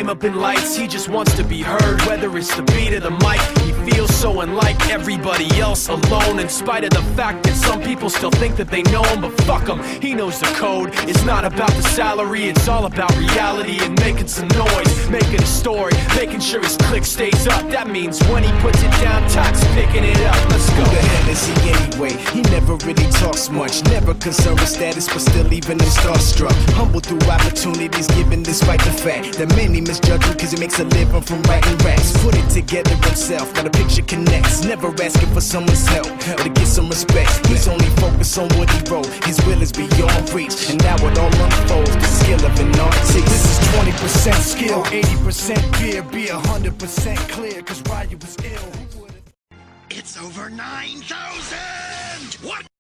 fame up in lights, he just wants to be heard. Whether it's the beat of the mic, he feels so unlike everybody else, alone. In spite of the fact that some people still think that they know him, but fuck him, he knows the code. It's not about the salary, it's all about reality and making some noise, making a story, making sure his click stays up. That means when he puts it down, Tox picking it up. Let's go. Who the hell is he anyway? He never really talks much, never concerned with status, but still leaving him starstruck. Humble through opportunities given despite the fact that many misjudge him cause he makes a living from writing raps. Put it together himself, now the picture connects. Never asking for someone's help or to get some respect. He's only focused on what he wrote. His will is beyond reach, and now it all unfolds. The skill of an artist. This is 20% skill, 80% fear. Be 100% clear, cause Ryu was ill. It's over 9,000! What?